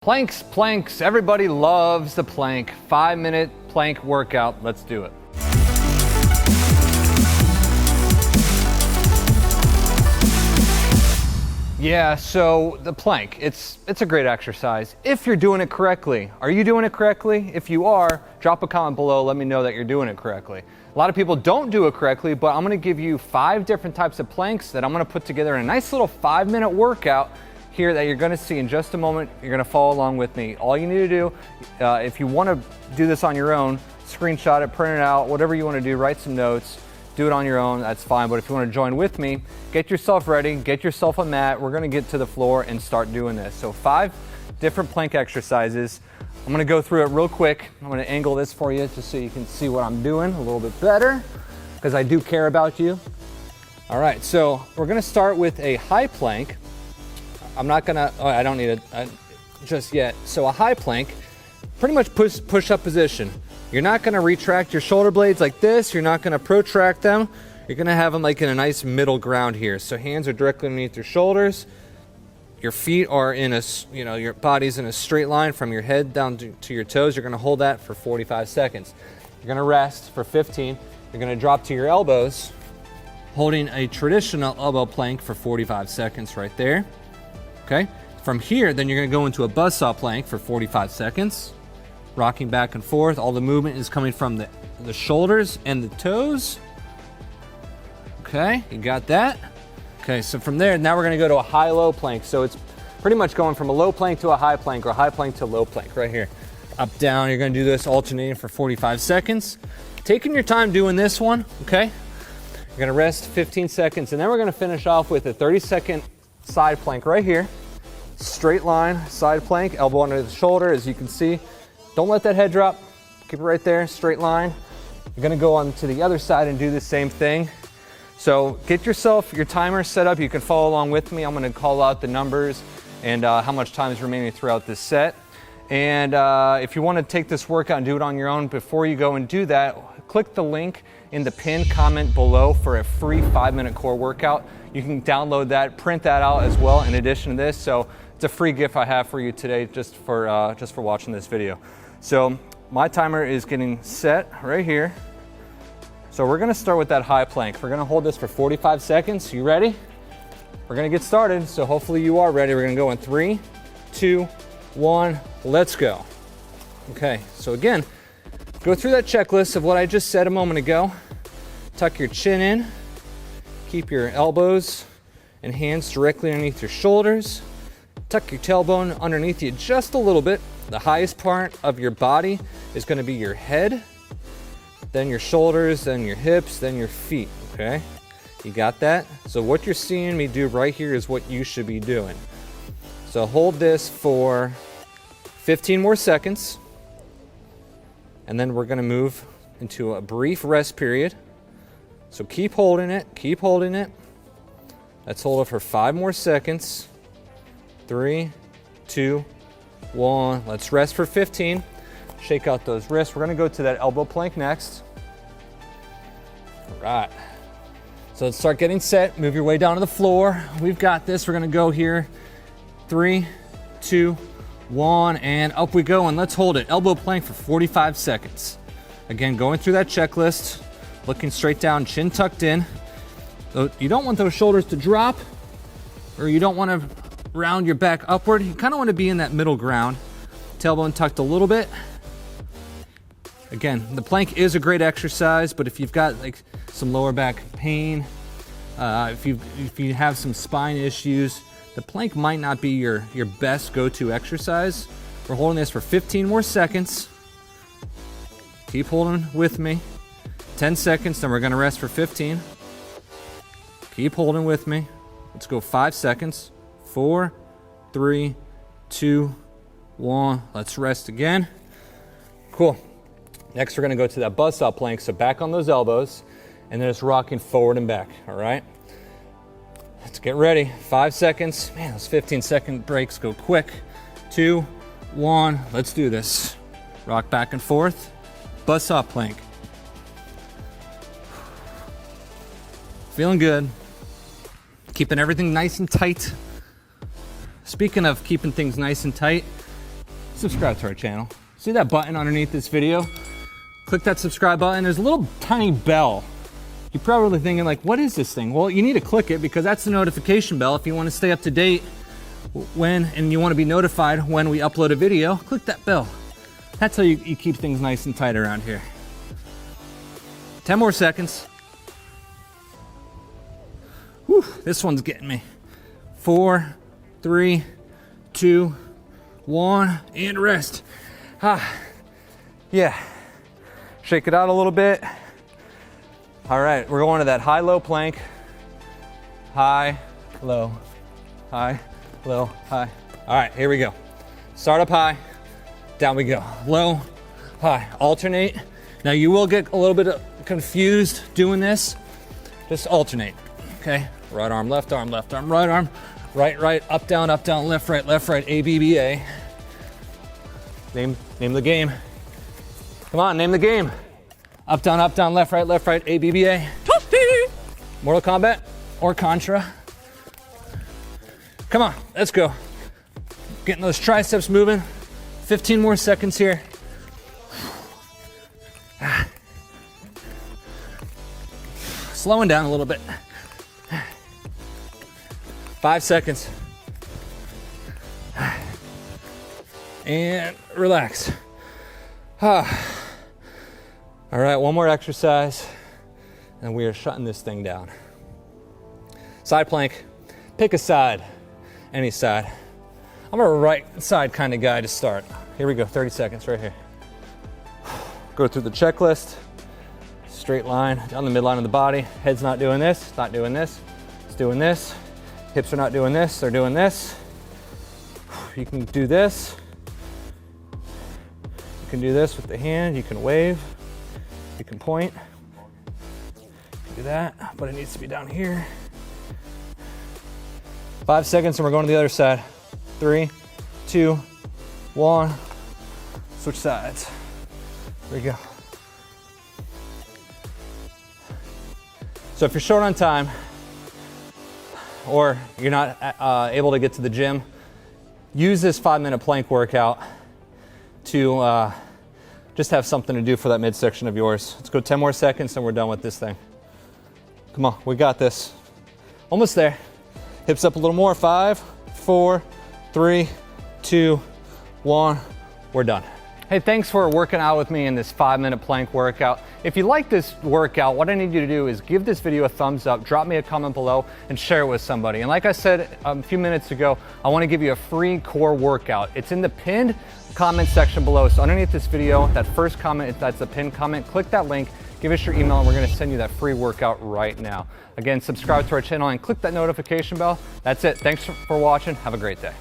Planks, everybody loves the plank. 5-minute plank workout, let's do it. Yeah, so the plank, it's a great exercise if you're doing it correctly. Are you doing it correctly? If you are, drop a comment below, let me know that you're doing it correctly. A lot of people don't do it correctly, but I'm gonna give you 5 different types of planks that I'm gonna put together in a nice little 5-minute workout here that you're gonna see in just a moment. You're gonna follow along with me. All you need to do, if you wanna do this on your own, screenshot it, print it out, whatever you wanna do, write some notes, do it on your own, that's fine. But if you wanna join with me, get yourself ready, get yourself a mat. We're gonna get to the floor and start doing this. So 5 different plank exercises. I'm gonna go through it real quick. I'm gonna angle this for you just so you can see what I'm doing a little bit better, because I do care about you. All right, so we're gonna start with a high plank. I'm not gonna, I don't need it just yet. So a high plank, pretty much push-up position. You're not gonna retract your shoulder blades like this. You're not gonna protract them. You're gonna have them like in a nice middle ground here. So hands are directly underneath your shoulders. Your feet are in a, your body's in a straight line from your head down to your toes. You're gonna hold that for 45 seconds. You're gonna rest for 15. You're gonna drop to your elbows, holding a traditional elbow plank for 45 seconds right there. Okay, from here, then you're gonna go into a buzzsaw plank for 45 seconds, rocking back and forth. All the movement is coming from the shoulders and the toes. Okay, you got that? Okay, so from there, now we're gonna go to a high-low plank. So it's pretty much going from a low plank to a high plank, or a high plank to a low plank right here. Up, down, you're gonna do this alternating for 45 seconds. Taking your time doing this one, okay? You're gonna rest 15 seconds, and then we're gonna finish off with a 30-second side plank right here. Straight line, side plank, elbow under the shoulder, as you can see. Don't let that head drop. Keep it right there, straight line. You're gonna go on to the other side and do the same thing. So get yourself your timer set up. You can follow along with me. I'm gonna call out the numbers and how much time is remaining throughout this set. And if you wanna take this workout and do it on your own, before you go and do that, click the link in the pinned comment below for a free 5-minute core workout. You can download that, print that out as well in addition to this. So it's a free gift I have for you today just for watching this video. So my timer is getting set right here. So we're gonna start with that high plank. We're gonna hold this for 45 seconds. You ready? We're gonna get started. So hopefully you are ready. We're gonna go in 3, 2, 1, let's go. Okay, so again, go through that checklist of what I just said a moment ago. Tuck your chin in. Keep your elbows and hands directly underneath your shoulders. Tuck your tailbone underneath you just a little bit. The highest part of your body is gonna be your head, then your shoulders, then your hips, then your feet, okay? You got that? So what you're seeing me do right here is what you should be doing. So hold this for 15 more seconds, and then we're gonna move into a brief rest period. So keep holding it, keep holding it. Let's hold it for 5 more seconds. 3, 2, 1. Let's rest for 15. Shake out those wrists. We're gonna go to that elbow plank next. All right. So let's start getting set. Move your way down to the floor. We've got this. We're gonna go here. 3, 2, 1, and up we go. And let's hold it. Elbow plank for 45 seconds. Again, going through that checklist. Looking straight down, chin tucked in. You don't want those shoulders to drop, or you don't want to round your back upward. You kind of want to be in that middle ground. Tailbone tucked a little bit. Again, the plank is a great exercise, but if you've got like some lower back pain, if you have some spine issues, the plank might not be your best go-to exercise. We're holding this for 15 more seconds. Keep holding with me. 10 seconds, then we're gonna rest for 15. Keep holding with me. Let's go 5 seconds. 4, 3, 2, 1. Let's rest again. Cool. Next, we're gonna go to that buzzsaw plank. So back on those elbows, and then it's rocking forward and back, all right? Let's get ready. 5 seconds. Man, those 15-second breaks go quick. 2, 1, let's do this. Rock back and forth. Buzzsaw plank. Feeling good. Keeping everything nice and tight. Speaking of keeping things nice and tight, subscribe to our channel. See that button underneath this video? Click that subscribe button. There's a little tiny bell. You're probably thinking like, what is this thing? Well, you need to click it because that's the notification bell. If you want to stay up to date and you want to be notified when we upload a video, click that bell. That's how you keep things nice and tight around here. 10 more seconds. Whew, this one's getting me. 4, 3, 2, 1, and rest. Yeah. Shake it out a little bit. All right, we're going to that high-low plank. High, low, high, low, high. All right, here we go. Start up high, down we go. Low, high, alternate. Now you will get a little bit confused doing this. Just alternate, okay? Right arm, right arm, right, up, down, left, right, ABBA. Name the game. Come on, name the game. Up, down, left, right, ABBA. Mortal Kombat or Contra. Come on, let's go. Getting those triceps moving. 15 more seconds here. Slowing down a little bit. 5 seconds. And relax. All right, one more exercise, and we are shutting this thing down. Side plank, pick a side, any side. I'm a right side kind of guy to start. Here we go, 30 seconds right here. Go through the checklist, straight line down the midline of the body. Head's not doing this, not doing this, it's doing this. Hips are not doing this, they're doing this. You can do this. You can do this with the hand, you can wave. You can point, do that, but it needs to be down here. 5 seconds and we're going to the other side. 3, 2, 1, switch sides. There we go. So if you're short on time or you're not able to get to the gym, use this 5-minute plank workout to just have something to do for that midsection of yours. Let's go 10 more seconds and we're done with this thing. Come on, we got this. Almost there. Hips up a little more. 5, 4, 3, 2, 1. We're done. Hey, thanks for working out with me in this 5-minute plank workout. If you like this workout, what I need you to do is give this video a thumbs up, drop me a comment below, and share it with somebody. And like I said a few minutes ago, I want to give you a free core workout. It's in the pinned comment section below. So underneath this video, that first comment, that's the pinned comment, click that link, give us your email, and we're going to send you that free workout right now. Again, subscribe to our channel and click that notification bell. That's it. Thanks for watching. Have a great day.